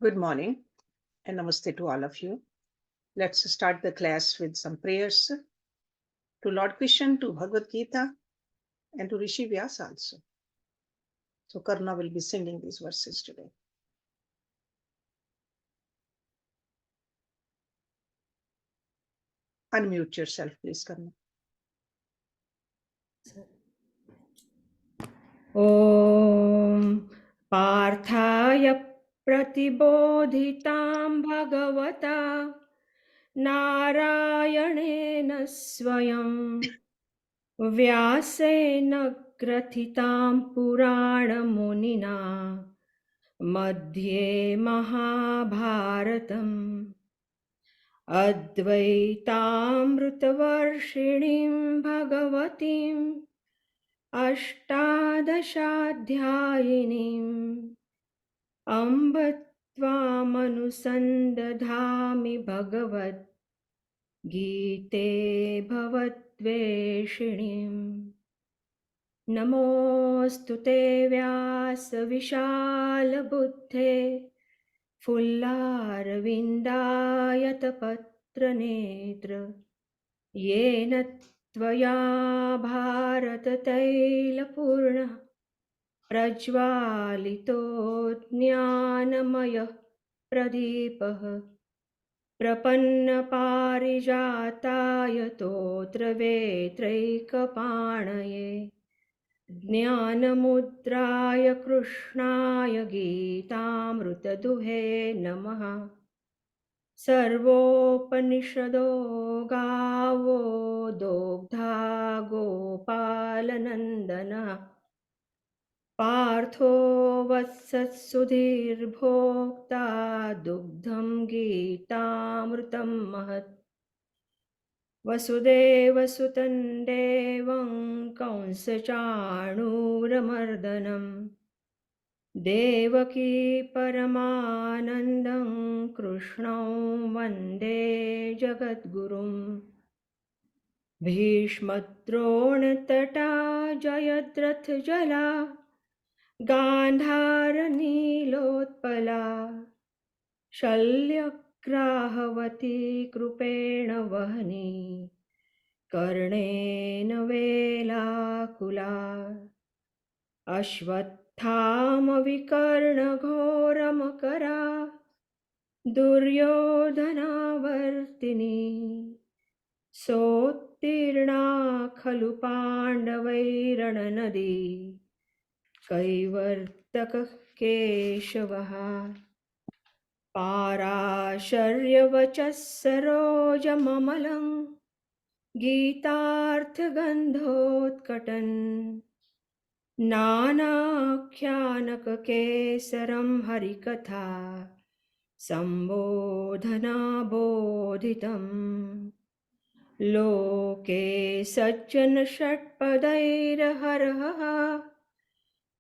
Good morning and namaste to all of you. Let's start the class with some prayers to Lord Krishna, to Bhagavad Gita, and to Rishi Vyas also. So Karna will be singing these verses today. Unmute yourself, please, Karna. ॐ पार्थाय प्रतिबोधितां भगवता नारायणेन स्वयं व्यासेन ग्रथितां पुराणमुनिना मध्ये महाभारतम् अद्वैतामृतवर्षिणीं भगवतीम् अष्टादशाध्यायिनीम् अम्ब त्वामनुसन्दधामि भगवद्गीते भवद्वेषिणीम् नमोऽस्तु ते व्यासविशालबुद्धे फुल्लारविन्दायतपत्रनेत्र येन त्वया भारततैलपूर्णः प्रज्वालितो ज्ञानमयः प्रदीपः प्रपन्नपारिजाताय तोत्रवेत्रैकपाणये ज्ञानमुद्राय कृष्णाय गीतामृतदुहे नमः। सर्वोपनिषदो गावो दोग्धा गोपालनन्दनः पार्थो वत्सत्सुधीर्भोक्ता दुग्धं गीतामृतं महत् वसुदेवसुतं देवं कंसचाणूरमर्दनं देवकी परमानन्दं कृष्णं वन्दे जगद्गुरुं भीष्मद्रोणतटा जयद्रथजला गान्धारनीलोत्पला शल्यग्राहवती कृपेण वहनी कर्णेन वेलाकुला अश्वत्थामविकर्णघोरमकरा दुर्योधनावर्तिनी सोत्तीर्णा खलु पाण्डवैरणनदी कैवर्तकः केशवः पाराशर्यवचः सरोजममलं गीतार्थगन्धोत्कटन् नानाख्यानककेसरं हरिकथा सम्बोधनाबोधितम् लोके सज्जनषट्पदैरहरः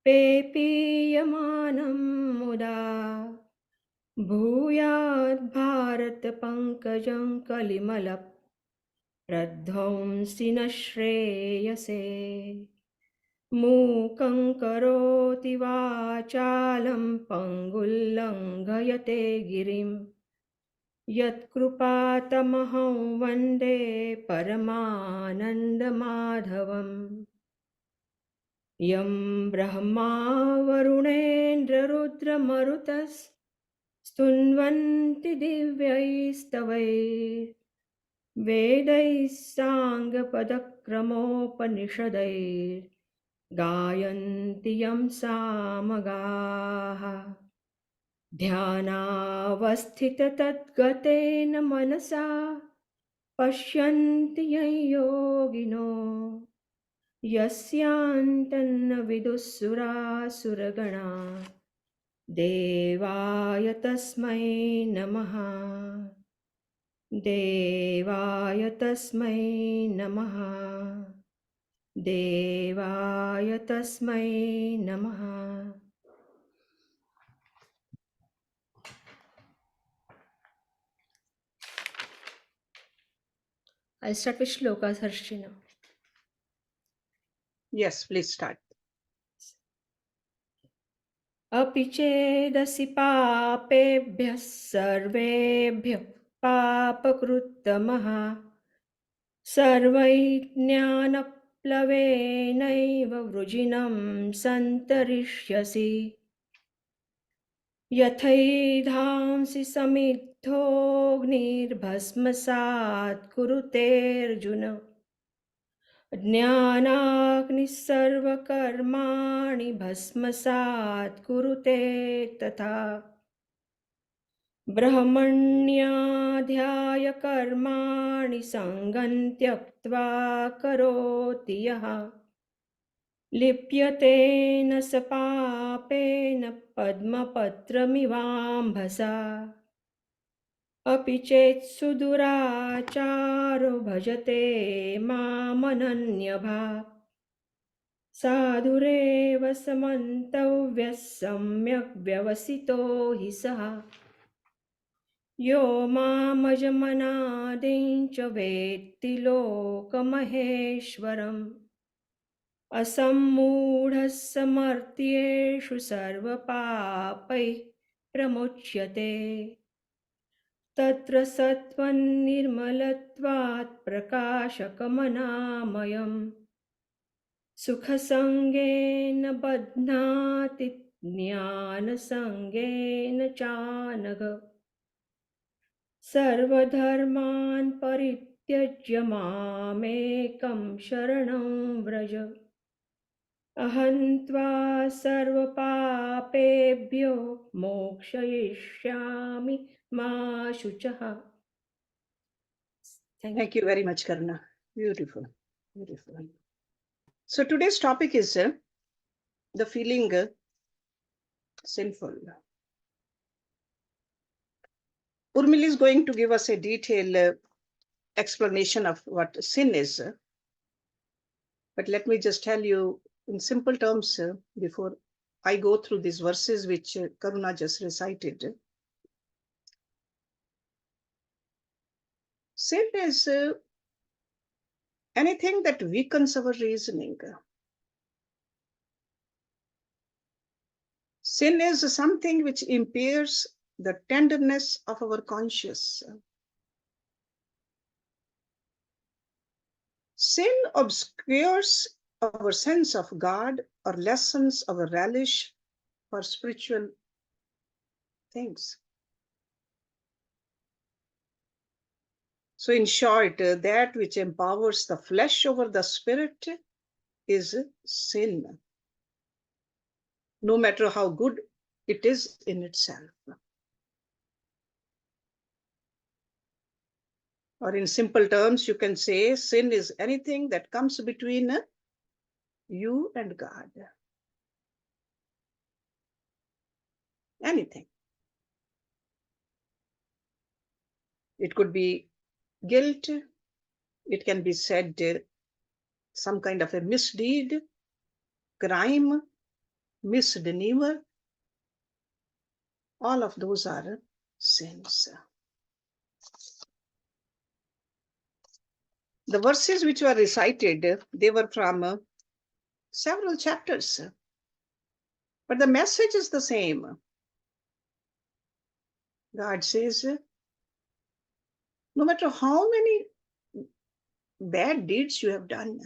पेपीयमानं मुदा भूयाद्भारतपङ्कजं कलिमलप्रध्वंसि न श्रेयसे मूकं करोति वाचालं पङ्गुल्लङ्घयते गिरिं यत्कृपातमहं वन्दे परमानन्दमाधवम् यं ब्रह्मा वरुणेन्द्ररुद्रमरुतस्तुन्वन्ति दिव्यैस्तवैर्वेदैः साङ्गपदक्रमोपनिषदैर्गायन्ति यं सामगाः ध्यानावस्थिततद्गतेन मनसा पश्यन्ति यं योगिनो यस्यान्तन्न विदुःसुरासुरगणा देवाय तस्मै नमः देवाय तस्मै नमः देवाय तस्मै नमः। I'll start with Shloka, Hersh. Yes, please start. अपि चेदसि पापेभ्यः सर्वेभ्यः पापकृत्तमः सर्वैज्ञानप्लवेनैव वृजिनं सन्तरिष्यसि यथैधांसि समिद्धोऽग्निर्भस्मसात् कुरुतेऽर्जुन ज्ञानाग्निः सर्वकर्माणि भस्मसात् कुरुते तथा ब्रह्मण्याध्याय कर्माणि सङ्गं त्यक्त्वा करोति यः लिप्यतेन स पापेन पद्मपत्रमिवाम्भसा अपि चेत्सु दुराचारो भजते मामनन्यभाक् साधुरेव समन्तव्यः सम्यक् व्यवसितो हि सः यो मामजमनादिं च वेत्ति लोकमहेश्वरम् असम्मूढः समर्थ्येषु सर्वपापैः प्रमुच्यते तत्र सत्त्वन्निर्मलत्वात् प्रकाशकमनामयम् सुखसङ्गेन बध्नाति ज्ञानसङ्गेन चानघ सर्वधर्मान् परित्यज्य मामेकं शरणं व्रज अहं त्वा सर्वपापेभ्यो मोक्षयिष्यामि मा शुचः. Thank you very much, Karna. Beautiful. Beautiful. So today's topic is the feeling sinful. Urmil is going to give us a detailed explanation of what sin is. But let me just tell you in simple terms before I go through these verses which Karuna just recited. Sin is anything that weakens our reasoning. Sin is something which impairs the tenderness of our conscience. Sin obscures our sense of God or lessens our relish for spiritual things. So in short, that which empowers the flesh over the spirit is sin, no matter how good it is in itself. Or in simple terms, you can say sin is anything that comes between you and God. Anything. It could be guilt. It can be said some kind of a misdeed, crime, misdemeanor. All of those are sins. The verses which were recited, they were from several chapters. But the message is the same. God says, no matter how many bad deeds you have done,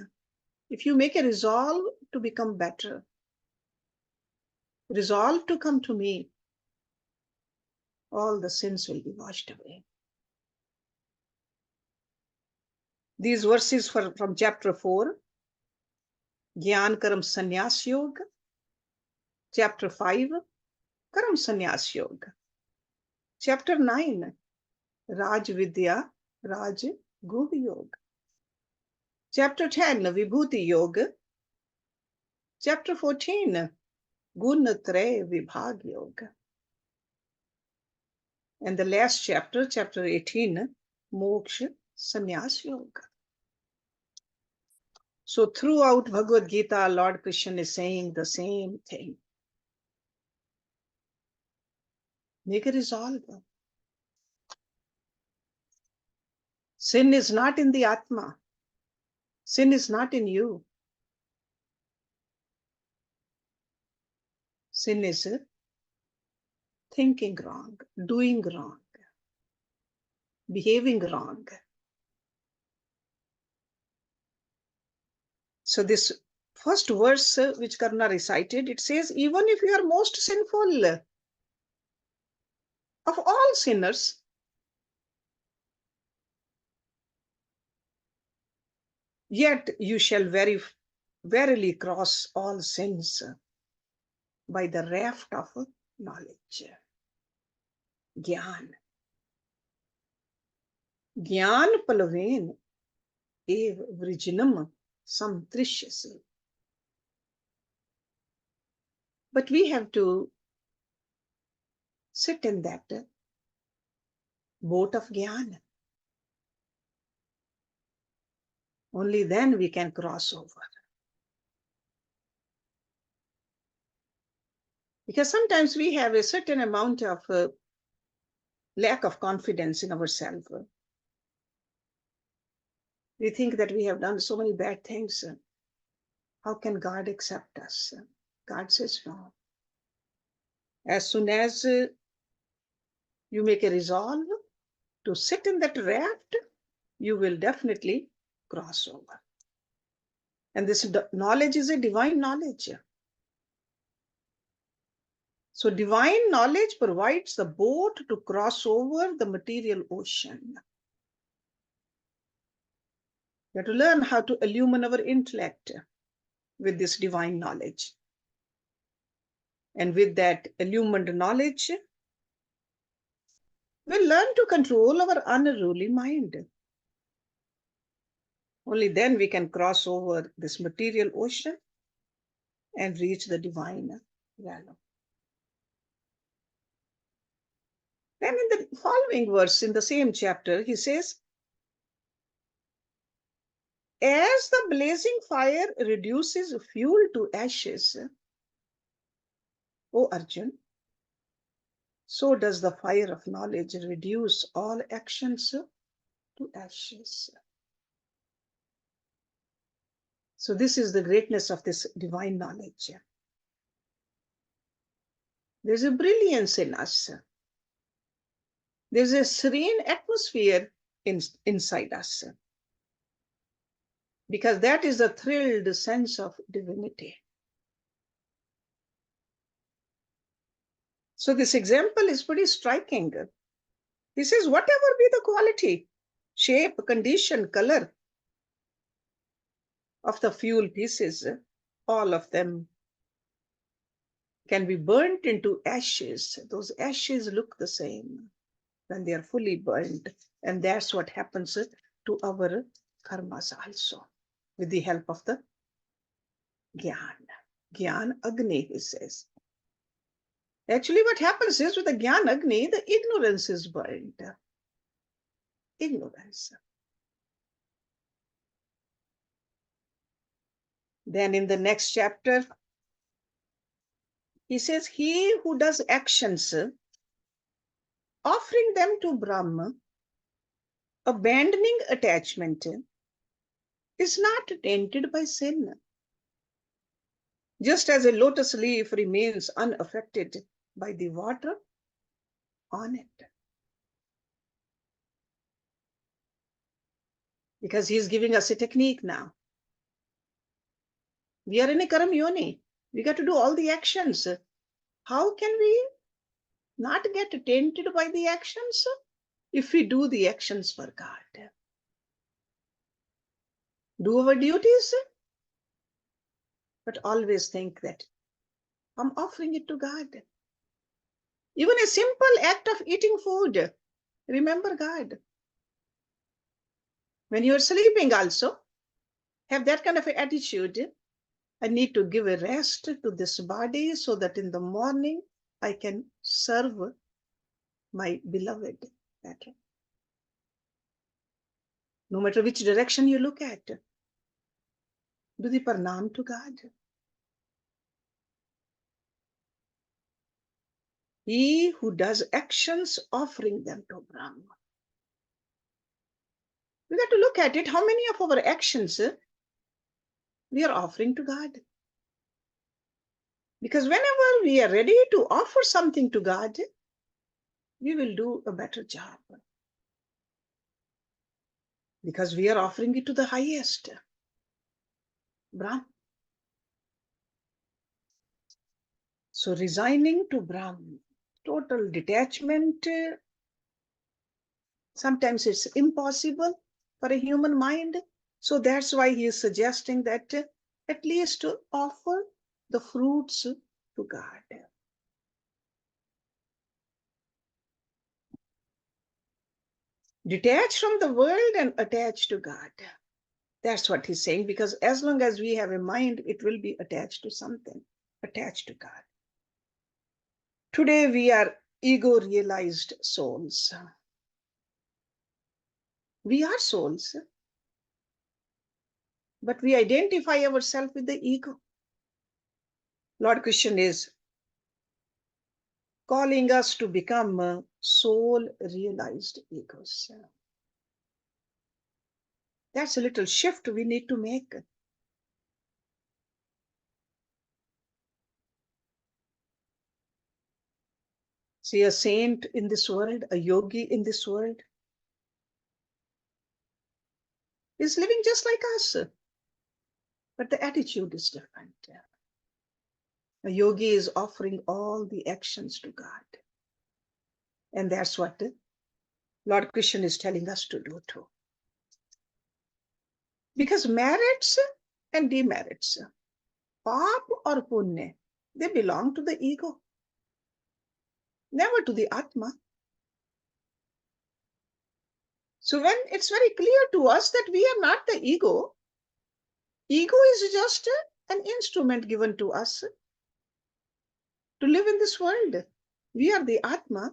if you make a resolve to become better, resolve to come to me, all the sins will be washed away. These verses from chapter 4, Jnana Karma Sannyas Yoga, chapter 5, Karma Sannyas Yoga, chapter 9, Raj Vidya, Raj Guh Yoga, chapter 10, Vibhuti Yoga, chapter 14, Gunatre Vibhag Yoga, and the last chapter, chapter 18, Moksha Sannyas Yoga. So throughout Bhagavad Gita, Lord Krishna is saying the same thing. Make a resolve. Sin is not in the Atma. Sin is not in you. Sin is thinking wrong, doing wrong, behaving wrong. So this first verse which Karna recited, it says, even if you are most sinful of all sinners, yet you shall verily cross all sins by the raft of knowledge. Gyan. Gyan palaven ev vrijnam samtrishyase. But we have to sit in that boat of Gyan. Only then we can cross over. Because sometimes we have a certain amount of lack of confidence in ourselves. We think that we have done so many bad things. How can God accept us? God says no. As soon as you make a resolve to sit in that raft, you will definitely cross over. And this knowledge is a divine knowledge. So divine knowledge provides the boat to cross over the material ocean. We have to learn how to illumine our intellect with this divine knowledge. And with that illumined knowledge, we'll learn to control our unruly mind. Only then we can cross over this material ocean and reach the divine realm. Then in the following verse, in the same chapter, he says, as the blazing fire reduces fuel to ashes, O Arjuna, so does the fire of knowledge reduce all actions to ashes. So this is the greatness of this divine knowledge. There's a brilliance in us. There's a serene atmosphere inside us. Because that is a thrilled sense of divinity. So this example is pretty striking. He says, whatever be the quality, shape, condition, color of the fuel pieces, all of them can be burnt into ashes. Those ashes look the same when they are fully burned. And that's what happens to our karmas also, with the help of the Gyan. Gyan Agni, he says. Actually, what happens is with the Gyan Agni, the ignorance is burned. Ignorance. Then in the next chapter, he says, he who does actions, offering them to Brahma, abandoning attachment, is not tainted by sin. Just as a lotus leaf remains unaffected by the water on it. Because he's giving us a technique now. We are in a karam yoni. We got to do all the actions. How can we not get tainted by the actions? If we do the actions for God. Do our duties, but always think that I'm offering it to God. Even a simple act of eating food, remember God. When you're sleeping also, have that kind of attitude. I need to give a rest to this body so that in the morning I can serve my beloved better. No matter which direction you look at, do the pranam to God. He who does actions, offering them to Brahma. We got to look at it. How many of our actions we are offering to God? Because whenever we are ready to offer something to God, we will do a better job. Because we are offering it to the highest, Brahm. So resigning to Brahm, total detachment, sometimes it's impossible for a human mind. So that's why he is suggesting that at least to offer the fruits to God. Detach from the world and attach to God. That's what he's saying, because as long as we have a mind, it will be attached to something, attached to God. Today we are ego-realized souls. We are souls, but we identify ourselves with the ego. Lord Krishna is calling us to become soul-realized egos. That's a little shift we need to make. See, a saint in this world, a yogi in this world, is living just like us, but the attitude is different. A yogi is offering all the actions to God. And that's what Lord Krishna is telling us to do too. Because merits and demerits, pap or punya, they belong to the ego, never to the Atma. So when it's very clear to us that we are not the ego, ego is just an instrument given to us to live in this world. We are the Atma,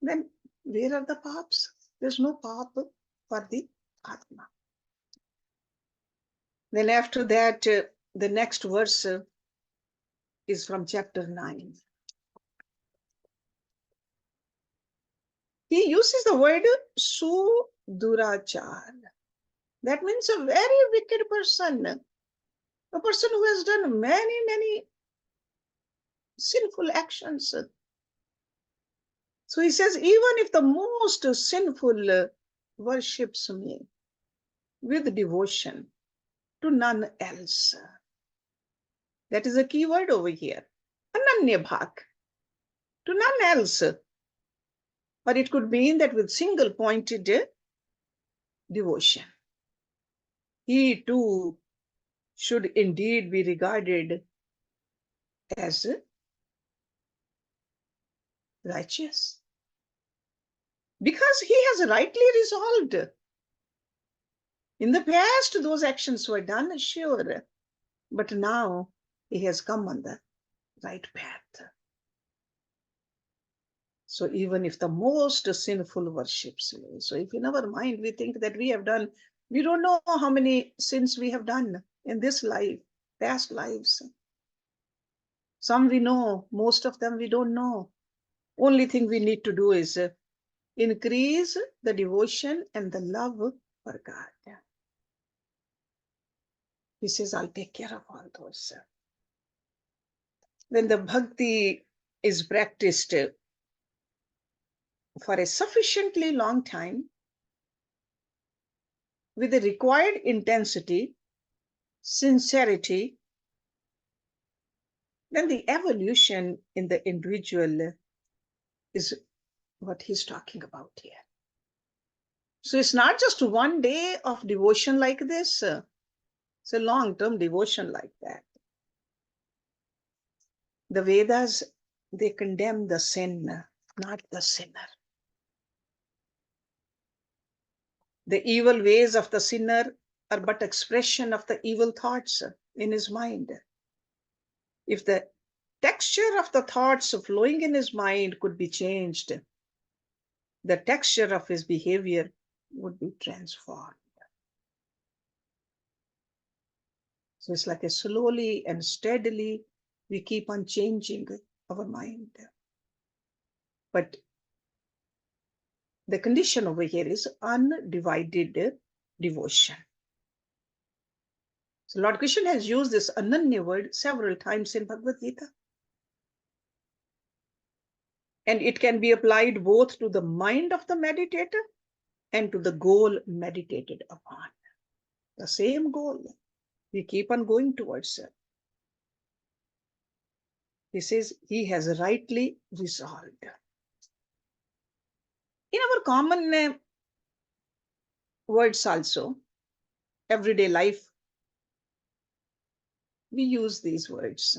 then where are the paps? There's no pap for the Atma. Then after that, the next verse is from chapter 9. He uses the word sudurachar. That means a very wicked person, a person who has done many, many sinful actions. So he says, even if the most sinful worships me with devotion to none else. That is a key word over here. Ananya bhak, to none else. Or it could mean that with single pointed devotion. He too should indeed be regarded as righteous. Because he has rightly resolved. In the past, those actions were done, sure. But now he has come on the right path. So even if the most sinful worships me, so if in our mind we think that we have done, we don't know how many sins we have done in this life, past lives. Some we know, most of them we don't know. Only thing we need to do is increase the devotion and the love for God. He says, I'll take care of all those. When the bhakti is practiced for a sufficiently long time, with the required intensity, sincerity, then the evolution in the individual is what he's talking about here. So it's not just one day of devotion like this, it's a long-term devotion like that. The Vedas, they condemn the sin, not the sinner. The evil ways of the sinner are but expression of the evil thoughts in his mind. If the texture of the thoughts flowing in his mind could be changed, the texture of his behavior would be transformed. So it's like a slowly and steadily we keep on changing our mind. But the condition over here is undivided devotion. So Lord Krishna has used this ananya word several times in Bhagavad Gita. And it can be applied both to the mind of the meditator and to the goal meditated upon. The same goal. We keep on going towards it. He says he has rightly resolved. In our common words also, everyday life, we use these words.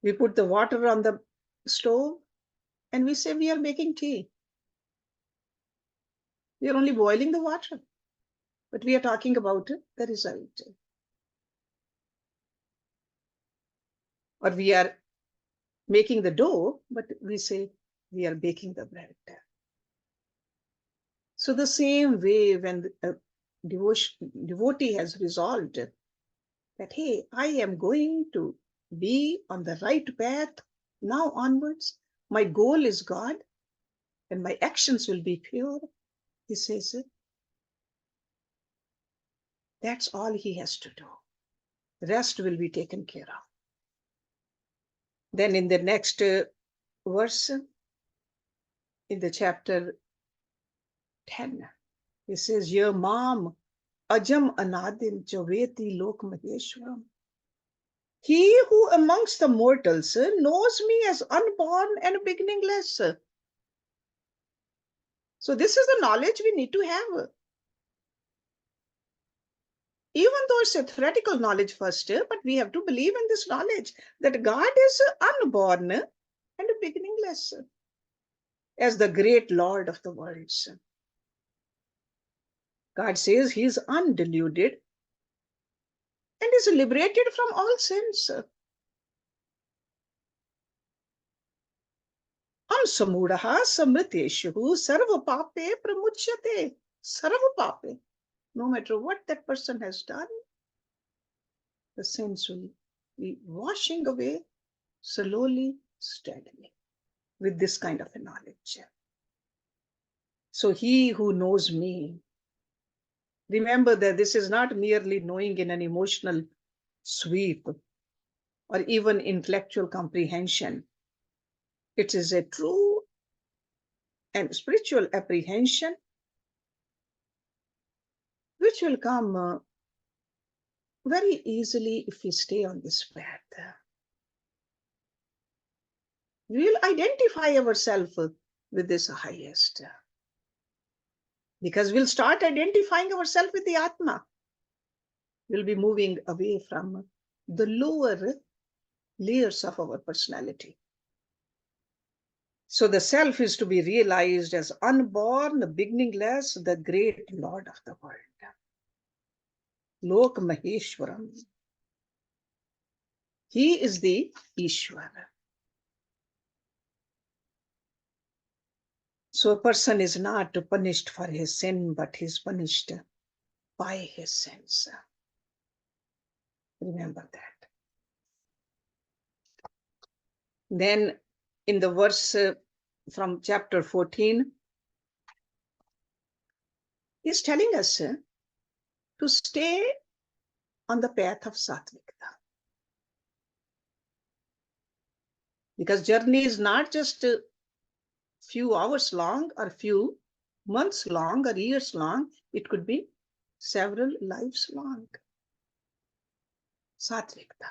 We put the water on the stove and we say we are making tea. We are only boiling the water, but we are talking about the result. Or we are making the dough, but we say we are baking the bread. So the same way, when a devotee has resolved that, hey, I am going to be on the right path now onwards, my goal is God, and my actions will be pure, he says, that's all he has to do. The rest will be taken care of. Then in the next verse, in the chapter 10, he says, Ye mam ajam anadim javeti lok maheshwaram. He who amongst the mortals knows me as unborn and beginningless. So this is the knowledge we need to have. Even though it's a theoretical knowledge first, but we have to believe in this knowledge that God is unborn and beginningless as the great Lord of the worlds. God says he is undeluded and is liberated from all sins. Amsamuraha samriteshu sarva pape pramuchyate. Sarva pape. No matter what that person has done, the sins will be washing away slowly, steadily, with this kind of a knowledge. So he who knows me, remember that this is not merely knowing in an emotional sweep or even intellectual comprehension. It is a true and spiritual apprehension which will come very easily if we stay on this path. We will identify ourselves with this highest, because we'll start identifying ourselves with the Atma. We'll be moving away from the lower layers of our personality. So the self is to be realized as unborn, beginningless, the great Lord of the world. Lok Maheshwaram. He is the Ishvara. So a person is not punished for his sin, but he is punished by his sins. Remember that. Then in the verse from chapter 14, he's telling us to stay on the path of Satvikta. Because journey is not just a few hours long or few months long or years long. It could be several lives long. Satvikta.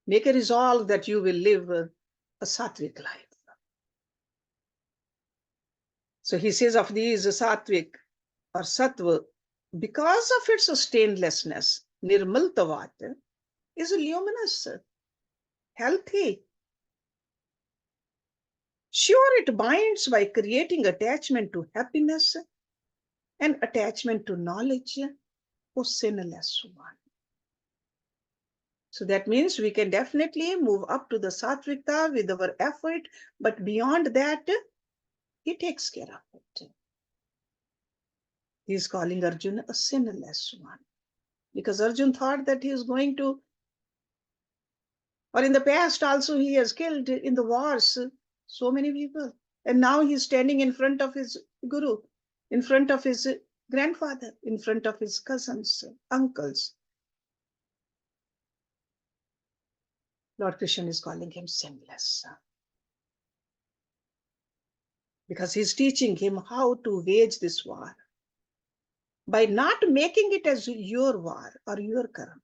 Make a resolve that you will live a sattvic life. So he says of these sattvic or sattva, because of its stainlessness, nirmaltavat is luminous, healthy. Sure, it binds by creating attachment to happiness and attachment to knowledge, O sinless one. So that means we can definitely move up to the sattvikta with our effort, but beyond that, he takes care of it. He is calling Arjuna a sinless one, because Arjuna thought that he is going to, or in the past also he has killed in the wars so many people, and now he's standing in front of his guru, in front of his grandfather, in front of his cousins, uncles. Lord Krishna is calling him sinless. Because he's teaching him how to wage this war by not making it as your war or your karma.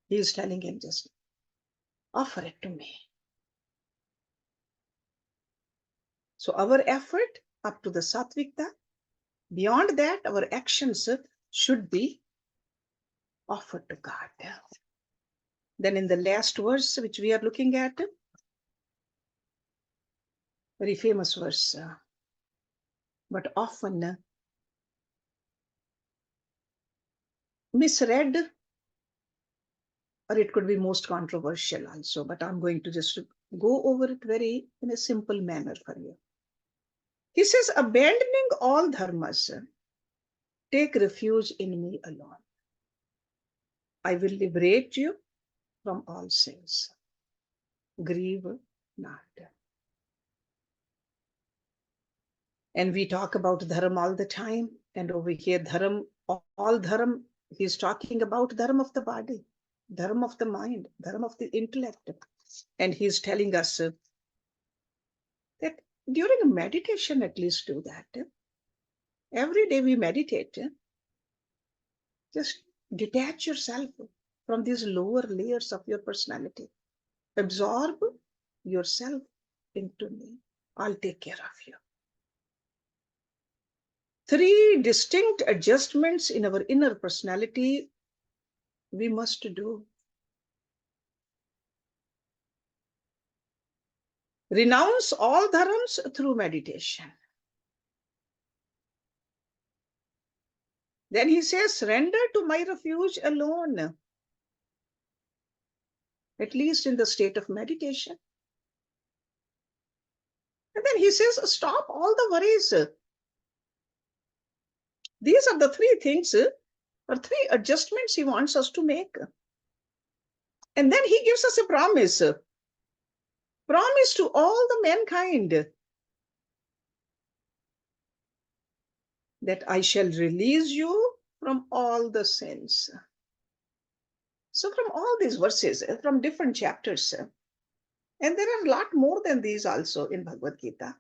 He is telling him, just offer it to me. So our effort up to the Satvikta, beyond that, our actions should be offered to God. Then in the last verse, which we are looking at, very famous verse, but often misread, or it could be most controversial also, but I'm going to just go over it very in a simple manner for you. He says, abandoning all dharmas, take refuge in me alone. I will liberate you from all sins. Grieve not. And we talk about dharam all the time. And over here, dharam, all dharam, he's talking about dharam of the body, dharam of the mind, dharam of the intellect. And he's telling us that during meditation, at least do that. Every day we meditate. Just detach yourself from these lower layers of your personality. Absorb yourself into me. I'll take care of you. 3 distinct adjustments in our inner personality we must do. Renounce all dharams through meditation. Then he says, surrender to my refuge alone, at least in the state of meditation. And then he says, stop all the worries. These are the 3 things, or 3 adjustments he wants us to make. And then he gives us a promise to all the mankind, that I shall release you from all the sins. So from all these verses, from different chapters, and there are a lot more than these also in Bhagavad Gita,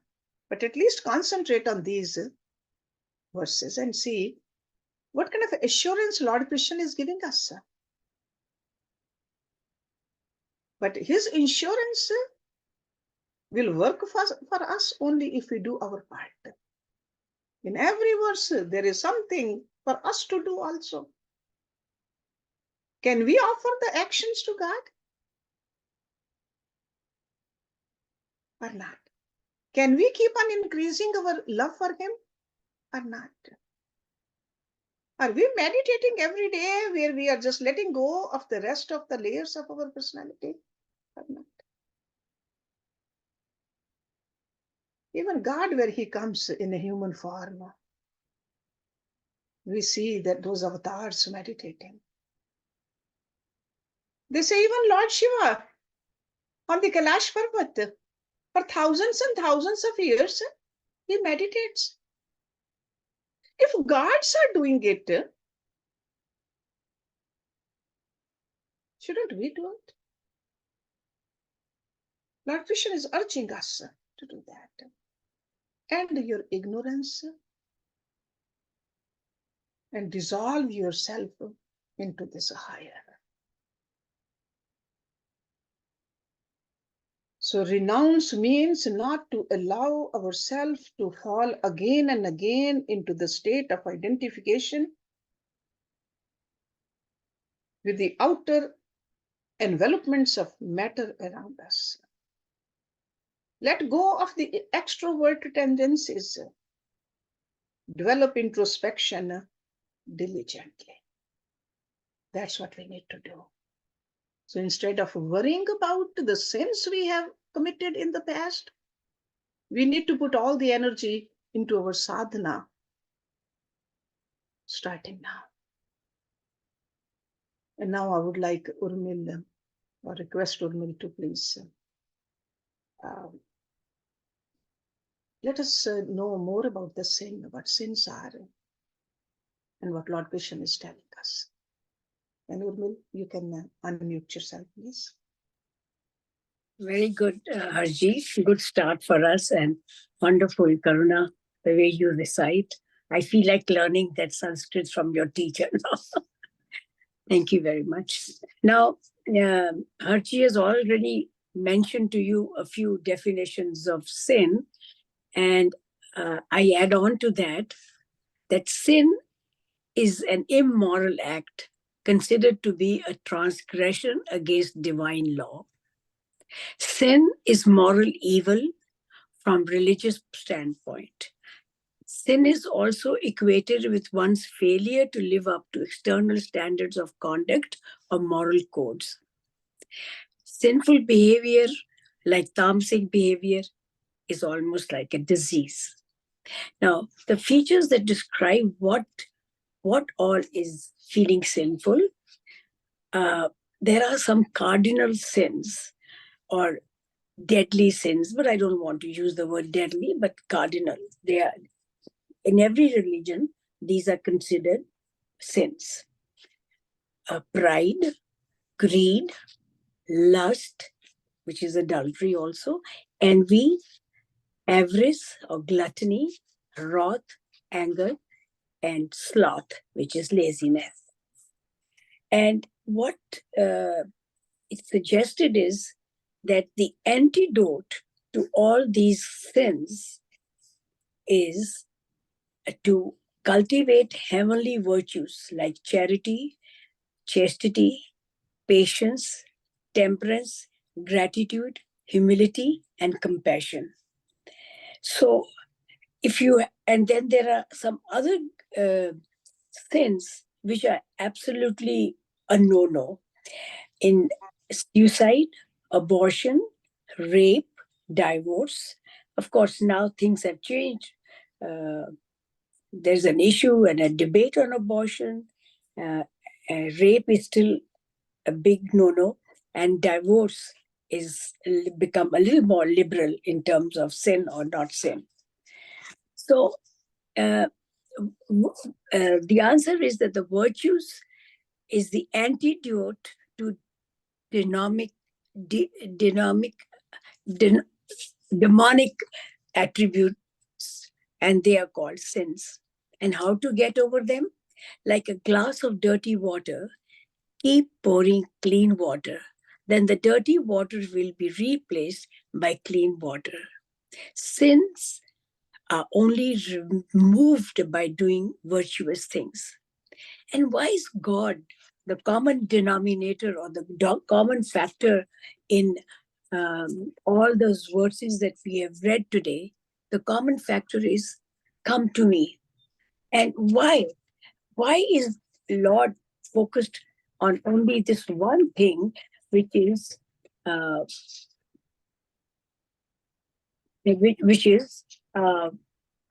but at least concentrate on these verses and see what kind of assurance Lord Krishna is giving us. But his insurance will work for us only if we do our part. In every verse, there is something for us to do also. Can we offer the actions to God or not? Can we keep on increasing our love for him or not? Are we meditating every day where we are just letting go of the rest of the layers of our personality or not? Even God, where he comes in a human form, we see that those avatars meditating. They say even Lord Shiva on the Kailash Parvat, for thousands and thousands of years, he meditates. If gods are doing it, shouldn't we do it? Lord Krishna is urging us to do that. End your ignorance and dissolve yourself into this higher. So renounce means not to allow ourselves to fall again and again into the state of identification with the outer envelopments of matter around us. Let go of the extrovert tendencies. Develop introspection diligently. That's what we need to do. So instead of worrying about the sins we have committed in the past, we need to put all the energy into our sadhana, starting now. And now I would like Urmil, or request Urmil to please let us know more about the sin, what sins are, and what Lord Krishna is telling us. And Urmil, you can unmute yourself, please. Very good, Harji. Good start for us and wonderful, Karuna, the way you recite. I feel like learning that Sanskrit from your teacher now. Thank you very much. Now, Harji has already mentioned to you a few definitions of sin, and I add on to that sin is an immoral act considered to be a transgression against divine law. Sin is moral evil from religious standpoint. Sin is also equated with one's failure to live up to external standards of conduct or moral codes. Sinful behavior, like tamasic behavior, is almost like a disease. Now, the features that describe what all is feeling sinful, there are some cardinal sins or deadly sins, but I don't want to use the word deadly, but cardinal. They are in every religion. These are considered sins: pride, greed, lust, which is adultery also, envy, avarice or gluttony, wrath, anger, and sloth, which is laziness. And what it suggested is that the antidote to all these sins is to cultivate heavenly virtues like charity, chastity, patience, temperance, gratitude, humility, and compassion. So, and then there are some other sins which are absolutely a no-no. In suicide, abortion, rape, divorce. Of course, now things have changed. There's an issue and a debate on abortion. Rape is still a big no-no, and divorce is become a little more liberal in terms of sin or not sin. So the answer is that the virtues is the antidote to demonic attributes, and they are called sins. And how to get over them? Like a glass of dirty water, keep pouring clean water. Then the dirty water will be replaced by clean water. Sins are only removed by doing virtuous things. And why is God the common denominator or the common factor in all those verses that we have read today? The common factor is, come to me. And why? Why is Lord focused on only this one thing, which is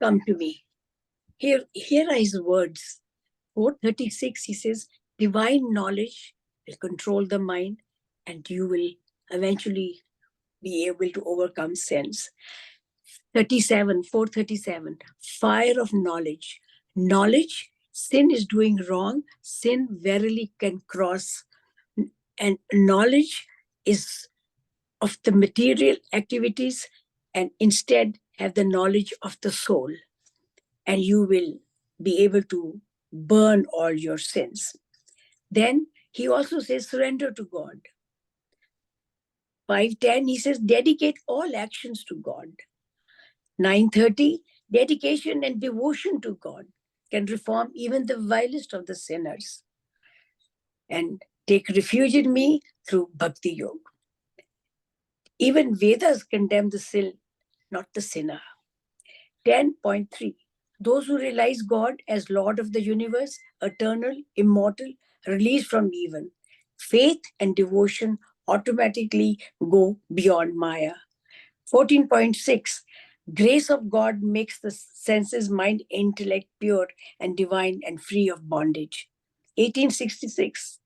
come to me? Here are his words. 4:36, he says, divine knowledge will control the mind and you will eventually be able to overcome sins. 4:37, fire of knowledge. Knowledge, sin is doing wrong. Sin verily can cross. And knowledge is of the material activities, and instead have the knowledge of the soul. And you will be able to burn all your sins. Then he also says, surrender to God. 5:10, he says, dedicate all actions to God. 9:30, dedication and devotion to God can reform even the vilest of the sinners. And take refuge in me through Bhakti Yoga. Even Vedas condemn the sin, not the sinner. 10.3, those who realize God as Lord of the universe, eternal, immortal, released from evil, faith and devotion automatically go beyond Maya. 14.6, grace of God makes the senses, mind, intellect pure and divine and free of bondage. 1866,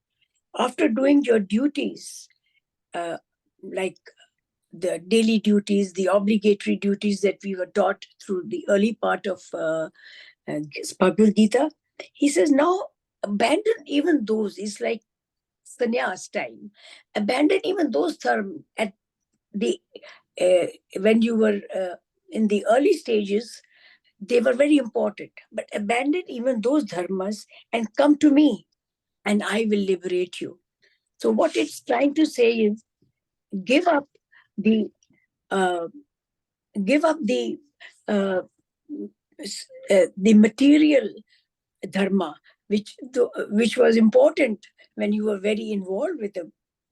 after doing your duties, like the daily duties, the obligatory duties that we were taught through the early part of Bhagavad Gita, he says, now abandon even those. It's like sannyas time, abandon even those dharma at the when you were in the early stages. They were very important, but abandon even those dharmas and come to me, and I will liberate you. So what it's trying to say is, give up the uh, give up the material dharma, which was important when you were very involved with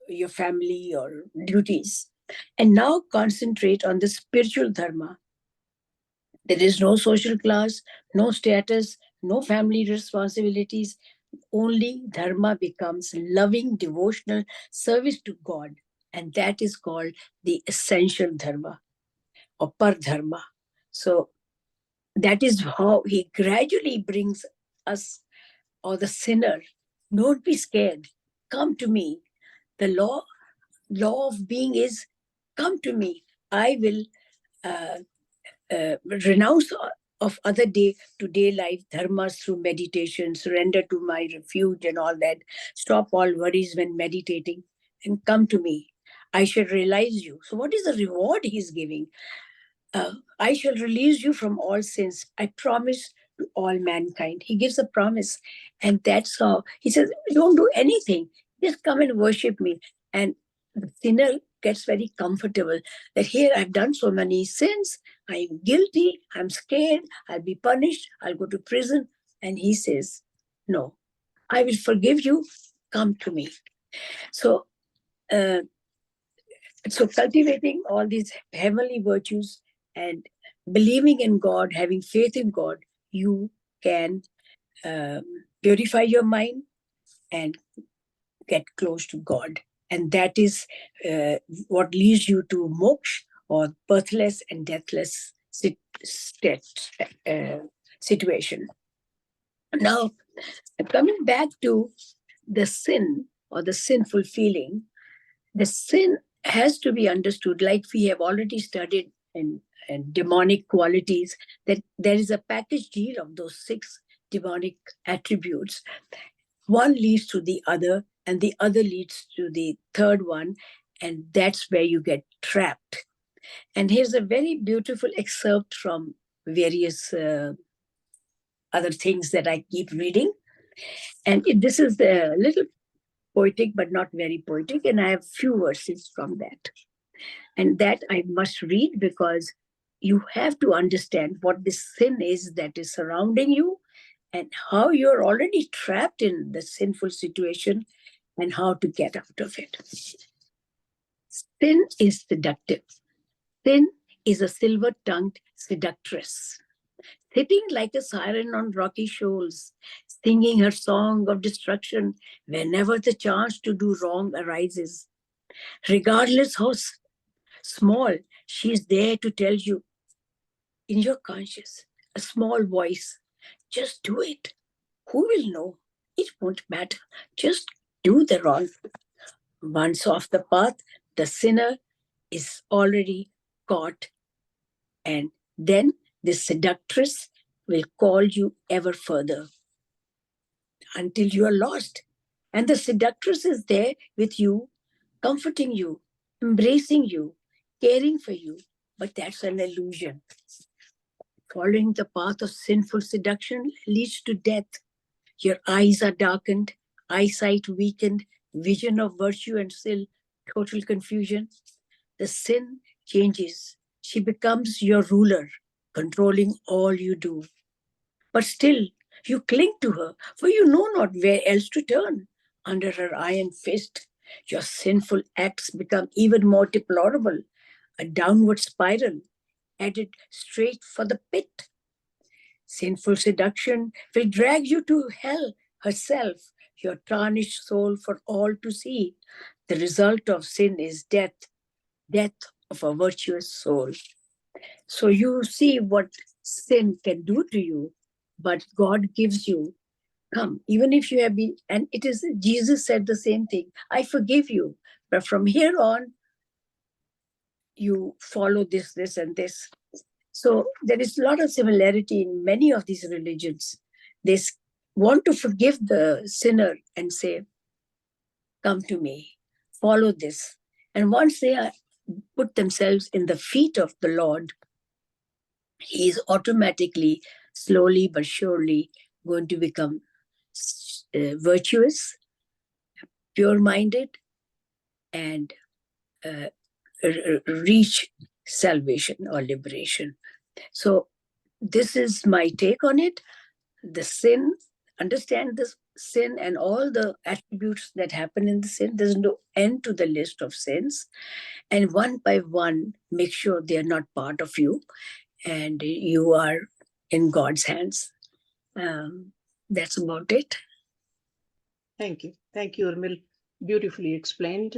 your family or duties, and now concentrate on the spiritual dharma. There is no social class, no status, no family responsibilities. Only dharma becomes loving, devotional service to God. And that is called the essential dharma or pardharma. So that is how he gradually brings us, or the sinner. Don't be scared. Come to me. The law of being is, come to me. I will renounce of other day-to-day life dharmas through meditation, surrender to my refuge and all that. Stop all worries when meditating and come to me. I shall realize you. So what is the reward he's giving? I shall release you from all sins. I promise to all mankind. He gives a promise. And that's how he says, don't do anything. Just come and worship me. And the sinner gets very comfortable that here I've done so many sins. I'm guilty. I'm scared. I'll be punished. I'll go to prison. And he says, no, I will forgive you. Come to me. So, so cultivating all these heavenly virtues and believing in God, having faith in God, you can purify your mind and get close to God. And that is what leads you to moksha, or birthless and deathless situation. Now, coming back to the sin or the sinful feeling, the sin has to be understood, like we have already studied in demonic qualities, that there is a package deal of those 6 demonic attributes. One leads to the other, and the other leads to the third one, and that's where you get trapped. And here's a very beautiful excerpt from various other things that I keep reading. And this is a little poetic, but not very poetic, and I have few verses from that. And that I must read, because you have to understand what this sin is that is surrounding you, and how you're already trapped in the sinful situation, and how to get out of it. Sin is seductive. Sin is a silver-tongued seductress, sitting like a siren on rocky shoals, singing her song of destruction whenever the chance to do wrong arises. Regardless how small, she is there to tell you in your conscience, a small voice, just do it. Who will know? It won't matter. Just do the wrong. Once off the path, the sinner is already caught, and then the seductress will call you ever further until you are lost. And the seductress is there with you, comforting you, embracing you, caring for you. But that's an illusion. Following the path of sinful seduction leads to death. Your eyes are darkened, eyesight weakened, vision of virtue and still total confusion. The sin changes. She becomes your ruler, controlling all you do. But still, you cling to her, for you know not where else to turn. Under her iron fist, your sinful acts become even more deplorable, a downward spiral, headed straight for the pit. Sinful seduction will drag you to hell herself, your tarnished soul for all to see. The result of sin is death, death of a virtuous soul. So you see what sin can do to you, but God gives you, come, even if you have been, and it is, Jesus said the same thing, I forgive you, but from here on, you follow this, this, and this. So there is a lot of similarity in many of these religions. They want to forgive the sinner and say, come to me, follow this. And once they put themselves in the feet of the Lord, he is automatically, slowly but surely, going to become virtuous, pure-minded, and reach salvation or liberation. So this is my take on it. The sin, understand this sin and all the attributes that happen in the sin. There's no end to the list of sins. And one by one, make sure they are not part of you and you are in God's hands. That's about it. Thank you. Thank you, Urmil. Beautifully explained.